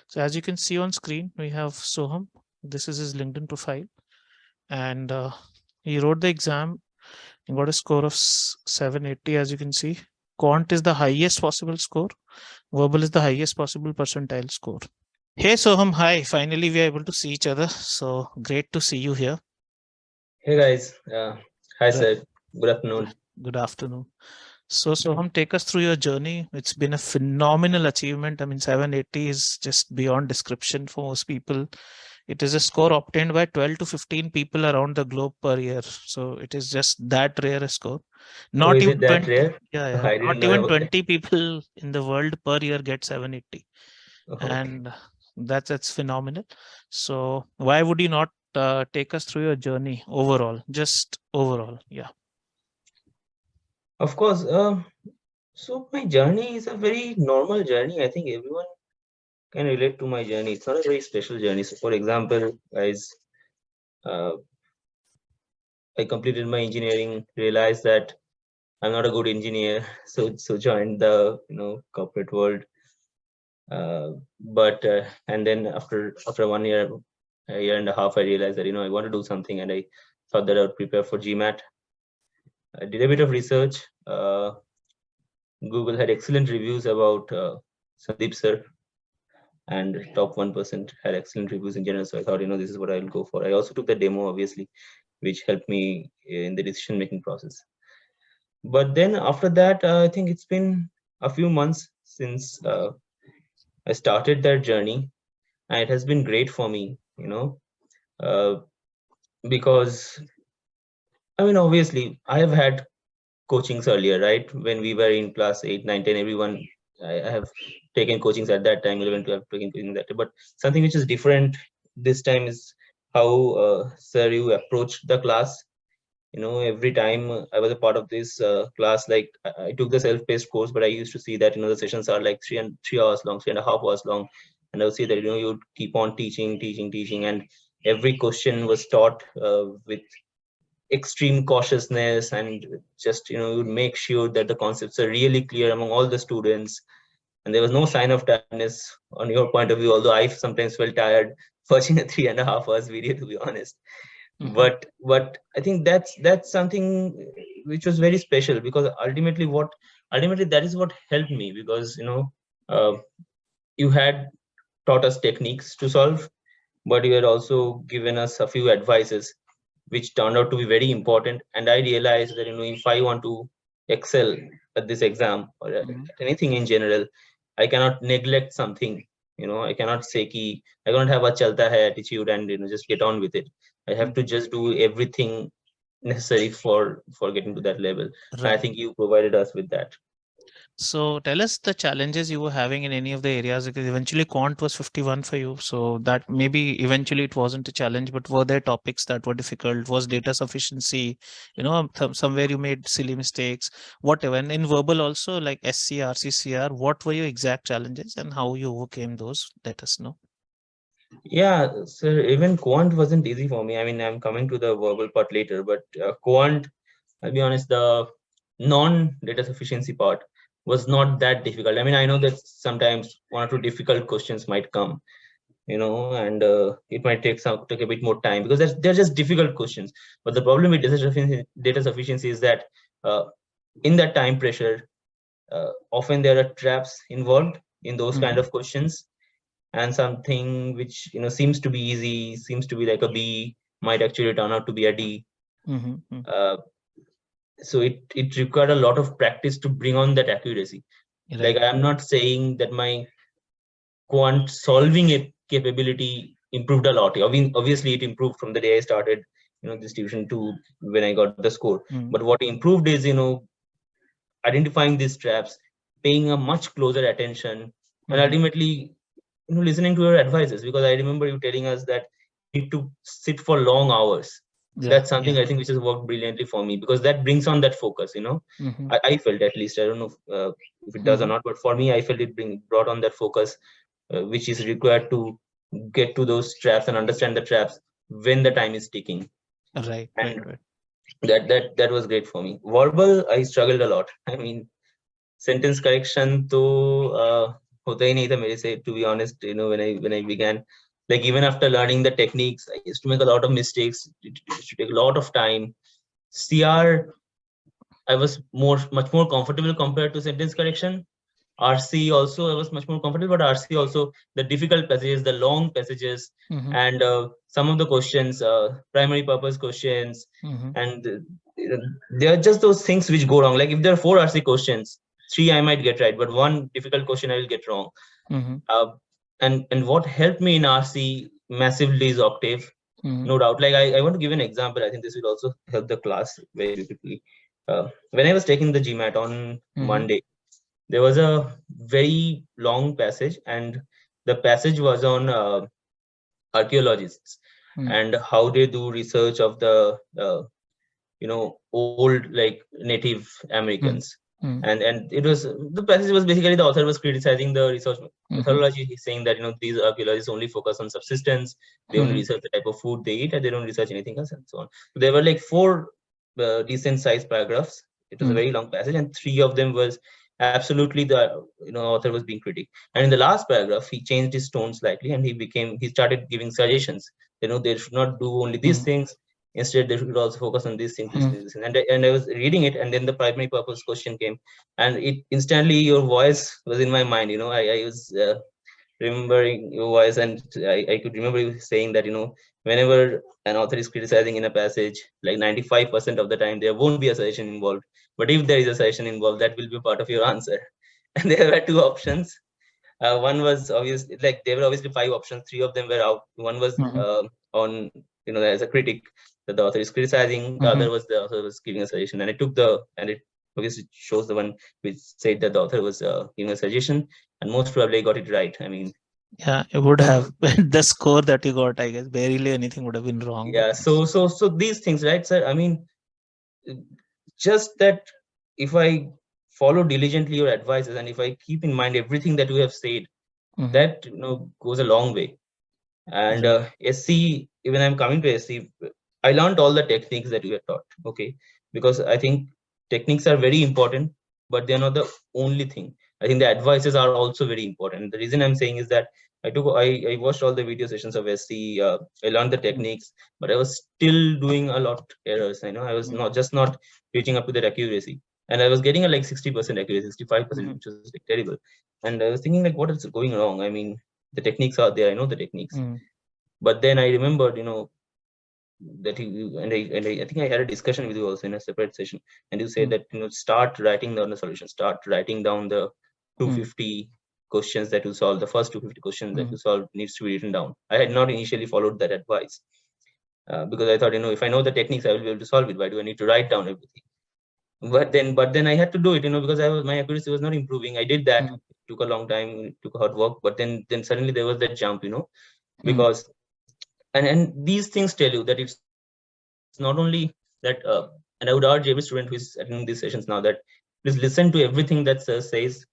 So as you can see on screen, we have Soham. This is his LinkedIn profile, and he wrote the exam and got a score of 780. As you can see, Quant is the highest possible score. Verbal is the highest possible percentile score. Hey Soham, hi. Finally, we are able to see each other. So great to see you here. Hey guys, hi Good, sir, good afternoon. good afternoon. So Soham, take us through your journey. It's been a phenomenal achievement. I mean, 780 is just beyond description for most people. It is a score obtained by 12 to 15 people around the globe per year. So it is just that rare a score. Oh, Not is even it that 20. rare? Yeah, yeah. I Not didn't know even about that. 20 people in the world per year get 780. Okay. And that's phenomenal. So why would you not take us through your journey overall? Just overall. Yeah. Of course. So my journey is a very normal journey. I think everyone can relate to my journey. It's not a very special journey. So, for example, guys, uh, I completed my engineering, realized that I'm not a good engineer, so joined the corporate world. But and then after 1 year, a year and a half, I realized that I want to do something, and I thought that I would prepare for GMAT. I did a bit of research. Google had excellent reviews about Sandeep sir, and top 1% had excellent reviews in general. So I thought, this is what I'll go for. I also took the demo, obviously, which helped me in the decision making process. But then after that, I think it's been a few months since I started that journey, and it has been great for me, uh, because I mean, obviously, I have had coachings earlier, right? When we were in class 8, 9, 10, everyone, I have taken coachings at that time, 11, 12, taken coaching that time. But something which is different this time is how, sir, you approached the class. Every time I was a part of this class, like I took the self-paced course, but I used to see that, the sessions are like 3 hours long, 3.5 hours long. And I would see that, you keep on teaching, teaching, teaching. And every question was taught with extreme cautiousness, and just you would make sure that the concepts are really clear among all the students, and there was no sign of tiredness on your point of view, although I sometimes felt tired watching a 3.5 hours video, to be honest. Mhm. But I think that's something which was very special, because ultimately that is what helped me, because uh, you had taught us techniques to solve, but you had also given us a few advices which turned out to be very important. And I realized that if I want to excel at this exam, or at Mhm. anything in general, I cannot neglect something. I cannot say ki I cannot have a chalta hai attitude and just get on with it. I have to Mhm. just do everything necessary for getting to that level. And I Right. think you provided us with that. So tell us the challenges you were having in any of the areas, because eventually quant was 51 for you. So that maybe eventually it wasn't a challenge, but were there topics that were difficult? Was data sufficiency, somewhere you made silly mistakes, whatever. And in verbal also, like SCR, CCR, what were your exact challenges and how you overcame those? Let us know. Yeah, so even quant wasn't easy for me. I mean, I'm coming to the verbal part later, but quant, I'll be honest, the non-data sufficiency part was not that difficult. I mean, I know that sometimes one or two difficult questions might come, and it might take a bit more time, because they're just difficult questions. But the problem with data sufficiency is that uh, in that time pressure, often there are traps involved in those kind Hmm. of questions, and something which seems to be easy, seems to be like a B, might actually turn out to be a D. Hmm. Uh, so it required a lot of practice to bring on that accuracy. Like, Right. I'm not saying that my quant solving capability improved a lot. I mean, obviously it improved from the day I started this tuition to when I got the score. Mm-hmm. But what improved is identifying these traps, paying a much closer attention, and Mm-hmm. ultimately listening to your advices, because I remember you telling us that you need to sit for long hours. Yeah. That's something Yeah. I think which has worked brilliantly for me, because that brings on that focus. Mm-hmm. I felt, at least, I don't know if it does or Mm-hmm. not, but for me, I felt it brought on that focus, which is required to get to those traps and understand the traps when the time is ticking. Right. Right. And Right. that was great for me. Verbal, I struggled a lot. I mean, sentence correction, to होता ही नहीं था मेरे से, to be honest. When I began, like even after learning the techniques, I used to make a lot of mistakes. It used to take a lot of time. CR, I was much more comfortable compared to sentence correction. RC also I was much more comfortable, but RC also, the difficult passages, the long passages, Mm-hmm. and some of the questions, primary purpose questions, Mm-hmm. and they are just those things which go wrong. Like if there are four RC questions, three I might get right, but one difficult question I will get wrong. Mm-hmm. Uh, and what helped me in RC massively is Octave, Mm-hmm. no doubt. Like I want to give an example. I think this will also help the class very beautifully. When I was taking the GMAT on Mm-hmm. Monday, there was a very long passage, and the passage was on archaeologists and how they do research of the old, like Native Mm-hmm. Americans. Mm-hmm. And it was, the passage was basically, the author was criticizing the research Mm-hmm. methodology. He's saying that these archaeologists only focus on subsistence, they only Mm-hmm. research the type of food they eat, and they don't research anything else, and so on. So there were like four decent sized paragraphs. It was a very long passage, and three of them was absolutely, the author was being critic. And in the last paragraph, he changed his tone slightly, and he started giving suggestions. They should not do only these Mm-hmm. things. Instead, they should also focus on these things, these Mm-hmm. things, these things. And I was reading it, and then the primary purpose question came, and it instantly, your voice was in my mind. I was remembering your voice, and I could remember you saying that whenever an author is criticizing in a passage, like 95% of the time there won't be a suggestion involved, but if there is a suggestion involved, that will be part of your answer. And there were two options. One was obviously, like there were obviously five options. Three of them were out. One was Mm-hmm. on, as a critic, that the author is criticizing. The Mm-hmm. other was the author was giving a suggestion, and I took the, and it obviously shows the one which said that the author was giving a suggestion, and most probably I got it right. I mean, Yeah, it would have the score that you got, I guess. Barely anything would have been wrong, but yeah. yes. So these things, right, sir? I mean, just that, if I follow diligently your advices, and if I keep in mind everything that you have said, Mm-hmm. that goes a long way. And Right. SC, when I'm coming to SC, I learned all the techniques that you have taught. Okay, because I think techniques are very important, but they're not the only thing. I think the advices are also very important. The reason I'm saying is that I watched all the video sessions of SC. I learned the techniques, but I was still doing a lot errors. I was not reaching up to that accuracy, and I was getting a like 60% accuracy, 65%, Mm-hmm. which was like terrible. And I was thinking, like, what is going wrong? I mean, the techniques are there. I know the techniques, Mm-hmm. but then I remembered, that I think I had a discussion with you also in a separate session, and you said that start writing down the solution, start writing down the Mm-hmm. 250 questions that you solve. The first 250 questions that Mm-hmm. you solve needs to be written down. I had not initially followed that advice, because I thought, if I know the techniques, I will be able to solve it. Why do I need to write down everything? But then I had to do it, because my accuracy was not improving. I did that. Mm-hmm. It took a long time, it took hard work, but then suddenly there was that jump, Mm-hmm. because and these things tell you that it's not only that. And I would urge every student who is attending these sessions now that please listen to everything that sir says.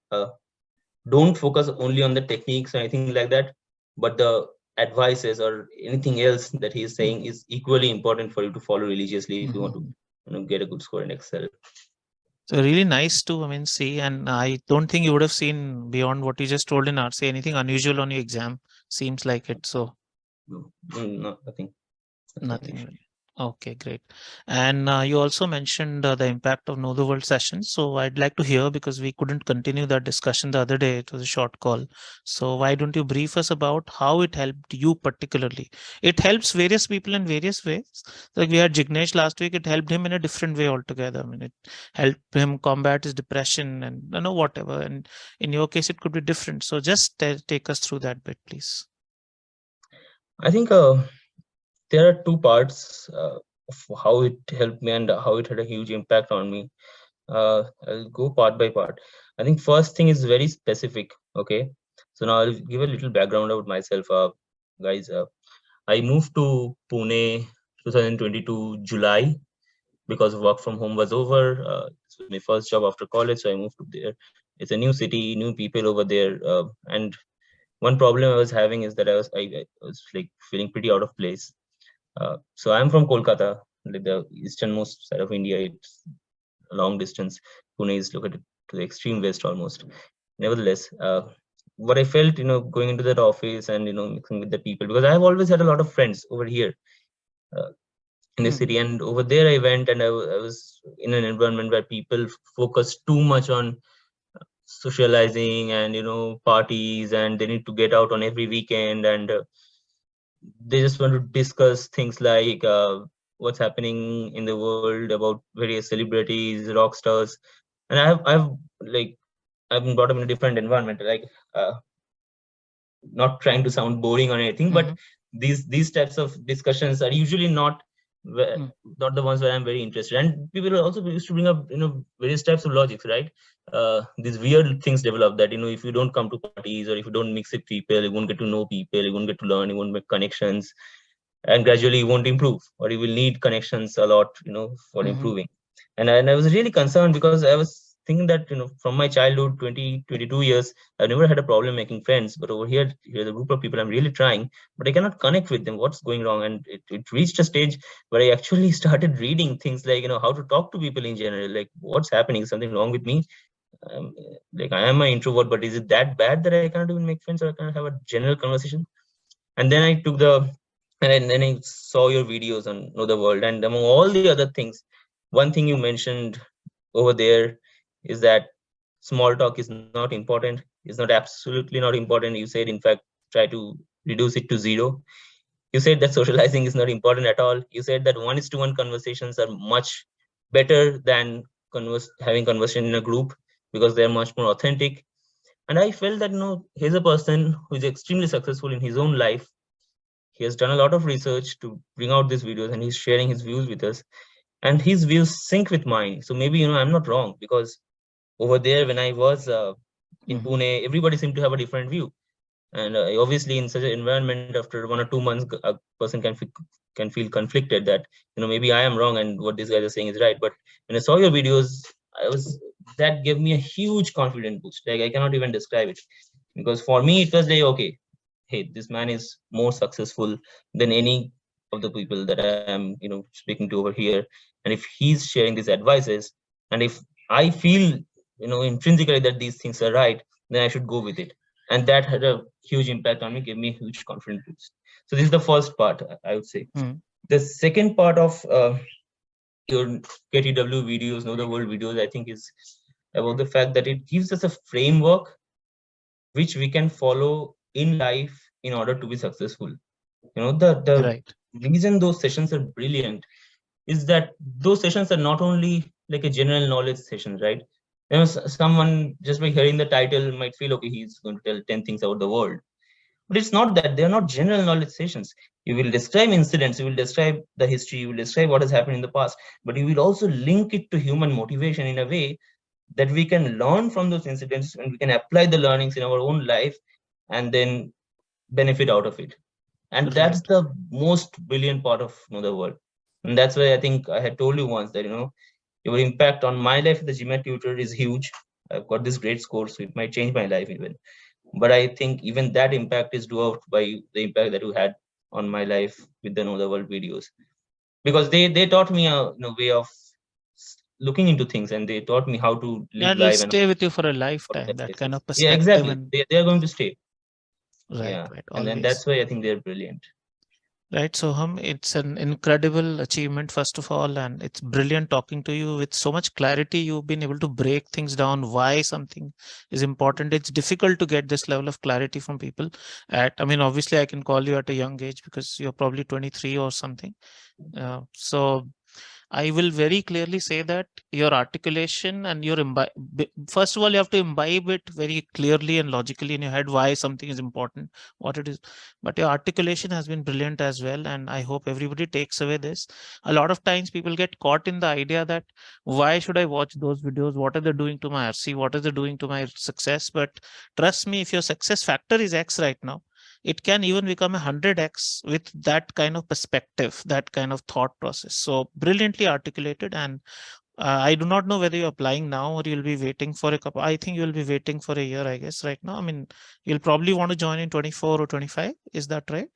Don't focus only on the techniques or anything like that, but the advices or anything else that he is saying Mm-hmm. is equally important for you to follow religiously if you want to Mm-hmm. get a good score in Excel. So really nice to, I mean, see, and I don't think you would have seen beyond what you just told in RC anything unusual on your exam. Seems like it. So No, no, nothing nothing unusual. really. Okay, great. And you also mentioned the impact of Know the World sessions. So I'd like to hear because we couldn't continue that discussion the other day. It was a short call. So why don't you brief us about how it helped you particularly? It helps various people in various ways. Like we had Jignesh last week, it helped him in a different way altogether. I mean, it helped him combat his depression and whatever. And in your case, it could be different. So just take us through that bit, please. I think there are two parts of how it helped me and how it had a huge impact on me. I'll go part by part. I think first thing is very specific. Okay, so now I'll give a little background about myself, guys. I moved to Pune 2022 July because work from home was over. This was my first job after college, so I moved to there. It's a new city, new people over there, and one problem I was having is that I was like feeling pretty out of place. So I'm from Kolkata, like the easternmost side of India. It's a long distance. Pune is located to the extreme west almost. Nevertheless, what I felt, going into that office and mixing with the people, because I have always had a lot of friends over here uh, in the Mm, city, and over there I went, and I was in an environment where people focus too much on socializing and parties, and they need to get out on every weekend, and they just want to discuss things like what's happening in the world about various celebrities, rock stars. And I've like I've been brought up in a different environment, like uh, not trying to sound boring or anything, but mhm, these types of discussions are usually mm, not the ones where I'm very interested. And people also used to bring up various types of logics, right? These weird things develop that if you don't come to parties, or if you don't mix with people, you won't get to know people, you won't get to learn, you won't make connections, and gradually you won't improve, or you will need connections a lot for mhm, improving. And I was really concerned, because I was thinking that from my childhood, 20-22 years, I've never had a problem making friends, but over here's a group of people I'm really trying, but I cannot connect with them. What's going wrong? And it reached a stage where I actually started reading things like how to talk to people in general, like what's happening, is something wrong with me? um, like, I am an introvert, but is it that bad that I cannot even make friends, or I cannot have a general conversation? And then I took the and then I saw your videos on Know the World, and among all the other things, one thing you mentioned over there is that small talk is not important, is not absolutely not important. You said, in fact, try to reduce it to zero. You said that socializing is not important at all. You said that one-to-one conversations are much better than having conversation in a group, because they're much more authentic. And I felt that he's a person who is extremely successful in his own life. He has done a lot of research to bring out these videos, and he's sharing his views with us, and his views sync with mine. So maybe I'm not wrong, because over there, when I was in mhm. Pune, everybody seemed to have a different view. And obviously, in such an environment, after 1 or 2 months, a person can feel conflicted that maybe I am wrong and what these guys are saying is right. But when I saw your videos, I was that gave me a huge confidence boost. Like, I cannot even describe it, because for me it was like, okay, hey, this man is more successful than any of the people that I am speaking to over here. And if he's sharing these advices, and if I feel intrinsically that these things are right, then I should go with it. And that had a huge impact on me, gave me a huge confidence boost. So this is the first part, I would say. Mm. The second part of your KTW videos, Know the World videos, I think, is about the fact that it gives us a framework which we can follow in life in order to be successful. The Right. reason those sessions are brilliant is that those sessions are not only like a general knowledge sessions, right? Someone just by hearing the title might feel, okay, he's going to tell 10 things about the world. But it's not that. They're not general knowledge sessions. You will describe incidents, you will describe the history, you will describe what has happened in the past, but you will also link it to human motivation in a way that we can learn from those incidents, and we can apply the learnings in our own life, and then benefit out of it. And that's Right. the most brilliant part of the world. And that's why I think I had told you once that your impact on my life as the GMAT tutor is huge. I've got this great score, so it might change my life even. But I think even that impact is dwarfed by the impact that you had on my life with the Know the World videos, because they taught me a way of looking into things, and they taught me how to live And it'll life and stay with you for a how to lifetime, that kind analysis. of Yeah, perspective. exactly. And They are going to stay. right, Yeah, right, and then always. that's why I think they're brilliant. Right, Soham, it's an incredible achievement, first of all, and it's brilliant talking to you with so much clarity. You've been able to break things down, why something is important. It's difficult to get this level of clarity from people. I mean, obviously, I can call you at a young age because you're probably 23 or something. So I will very clearly say that your articulation and your first of all, you have to imbibe it very clearly and logically in your head why something is important, what it is. But your articulation has been brilliant as well, and I hope everybody takes away this. A lot of times, people get caught in the idea that why should I watch those videos? What are they doing to my RC? What are they doing to my success? But trust me, if your success factor is X right now, it can even become 100x with that kind of perspective, that kind of thought process. So brilliantly articulated. And I do not know whether you're applying now or you'll be waiting for a couple. I think you'll be waiting for a year, I guess, right now. I mean, you'll probably want to join in 24 or 25. Is that right?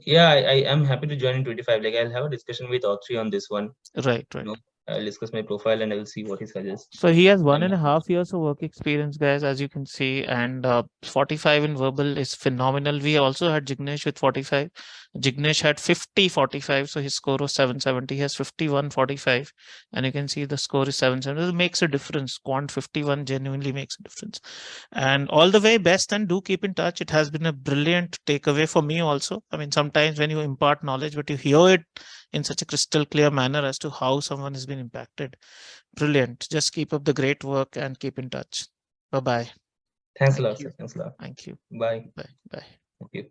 Yeah, I am happy to join in 25. Like, I'll have a discussion with Autry on this one. Right, You know, right. I'll discuss my profile and I will see what he suggests. So he has one I'm and a half years of work experience, guys, as you can see, and 45 in verbal is phenomenal. We also had Jignesh with 45. Jignesh had 50 45, so his score was 770. He has 51 45, and you can see the score is 770. It makes a difference. Quant 51 genuinely makes a difference. And all the way best, and do keep in touch. It has been a brilliant takeaway for me also. I mean, sometimes when you impart knowledge, but you hear it in such a crystal clear manner as to how someone has been impacted. Brilliant. Just keep up the great work and keep in touch. Bye bye. Thanks a Thank lot, you. sir. Thanks a lot. Thank you. Bye. Bye. Bye. Thank you.